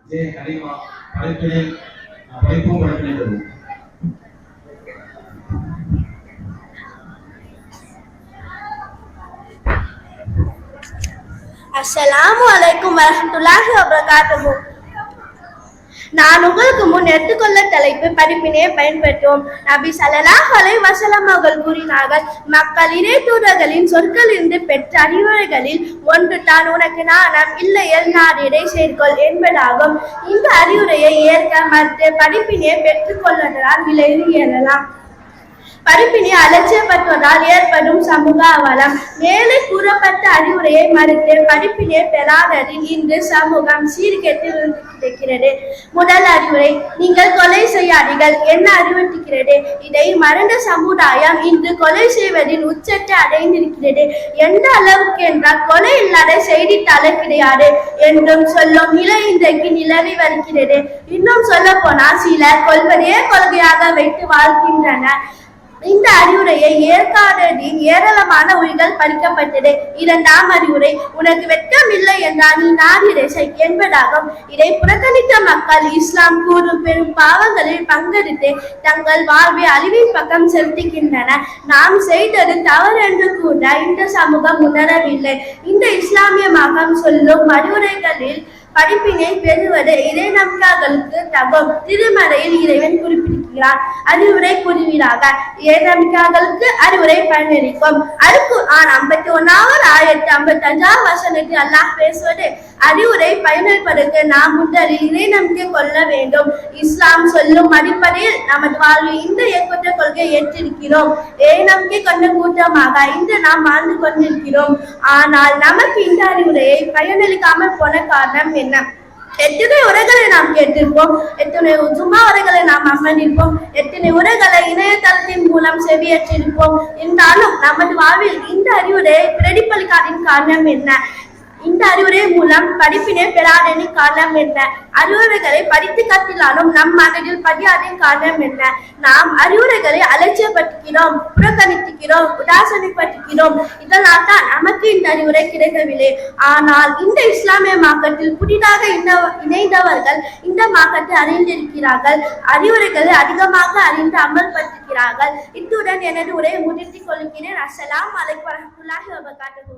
கனிமா படைப்பினை படைப்பும் படைப்பினை தருவோம். அஸ்ஸலாமு அலைக்கும் வரஹ்மத்துல்லாஹி வபரகாத்துஹு. நான் உங்களுக்கு முன் எடுத்துக்கொள்ள தலைப்பு படிப்பினை பயன்படுத்துவோம். நபி ஸல்லல்லாஹு அலைஹி வஸல்லம் அவர்கள் கூறினார்கள், மக்கள் இறை தூதர்களின் சொற்களிலிருந்து பெற்ற அறிவுரைகளில் ஒன்று தான் உனக்கு நாணம் இல்லையல் நாடிடை சேர்க்கொள் என்பதாகும். இந்த அறிவுரையை ஏற்க மற்ற படிப்பினை பெற்றுக்கொள்வதால் விளைவு ஏறலாம். படிப்பினை அலட்சியப்படுவதால் ஏற்படும் சமூக அவலம். மேலே கூறப்பட்ட அறிவுரையை மறுத்து படிப்பினை பெறாததில் இன்று சமூகம் சீர்கெட்டு கிடைக்கிறது. முதல் அறிவுரை, நீங்கள் கொலை செய்யாதீர்கள் என்ன அறிவுறுத்துகிறது. இதை மறந்த சமுதாயம் இன்று கொலை செய்வதின் உச்சத்தை அடைந்திருக்கிறது. எந்த அளவுக்கு என்றால் கொலை இல்லாத செய்தித்தாளர் கிடையாது என்றும் சொல்லும் நிலை இன்றைக்கு நிலவி வருகிறது. இன்னும் சொல்ல போனால் சிலர் கொள்வதையே கொள்கையாக வைத்து வாழ்கின்றனர். இந்த அறிவுரையை ஏற்காததின் ஏராளமான உயிர்கள் பறிக்கப்பட்டது. இரண்டாம் அறிவுரை, உனக்கு வெட்கம் இல்லை என்றால் நீ நாடிடை செய் என்பதாகும். இதை புறக்கணித்த மக்கள் இஸ்லாம் கூறும் பெரும் பாவங்களில் பங்கெடுத்து தங்கள் வாழ்வை அழிவின் பக்கம் செலுத்துகின்றனர். நாம் செய்தது தவறு என்று கூட இந்த சமூகம் உணரவில்லை. இந்த இஸ்லாமிய மகம் சொல்லும் அறிவுரைகளில் படிப்பினை பெறுவது இறை நம்பிக்கைகளுக்கு தகும். திருமறையில் இறைவன் குறிப்பிடுகிறார், அறிவுரை கூறுவீராக. இறை நம்பிக்கைகளுக்கு அறிவுரை பயனளிக்கும். அல்-குர்ஆன் 51வது ஆயத்து 55வது வசனத்தில் அல்லாஹ் பேசுவது, அறிவுரை பயனளிப்பதற்கு நாம் முதலில் இறை நம்பிக்கை கொள்ள வேண்டும். இஸ்லாம் சொல்லும் அடிப்படையில் நமது வாழ்வில் இந்த இயக்கத்தை கொள்கை ஏற்றிருக்கிறோம். இறை நம்பிக்கை கொண்ட கூட்டமாக இன்று நாம் வாழ்ந்து கொண்டிருக்கிறோம். ஆனால் நமக்கு இந்த அறிவுரையை பயனளிக்காமல் போன காரணம் என்ன? எத்தனை உரைகளை நாம் கேட்டிருப்போம், எத்தனை சும்மா உரைகளை நாம் அமர்ந்திருப்போம், எத்தனை உரைகளை இணையதளத்தின் மூலம் செவியேற்றிருப்போம். என்றாலும் நமது வாழ்வில் இந்த அறிவுரையை பிரதிபலிக்காதின் காரணம் என்ன? இந்த அறிவுரை மூலம் படிப்பினை பெறாதனின் காரணம் என்ன? அறிவுரைகளை படித்து கற்றினாலும் நம் மனதில் பதியாதின் காரணம் என்ன? நாம் அறிவுரைகளை அலட்சியப்படுத்துகிறோம், புறக்கணிக்கிறோம், உதாசனைப்படுத்துகிறோம். இதனால் தான் நமக்கு இந்த அறிவுரை கிடைக்கவில்லை. ஆனால் இந்த இஸ்லாமிய மார்க்கத்தில் புதிதாக இணைந்தவர்கள் இந்த மார்க்கத்தை அறிந்திருக்கிறார்கள். அறிவுரைகளை அதிகமாக அறிந்து அமல்படுத்துகிறார்கள். இத்துடன் எனது உரையை முடித்துக் கொள்கிறேன். அஸ்ஸலாமு அலைக்கும் வரஹ்மத்துல்லாஹி வபரகாத்துஹு.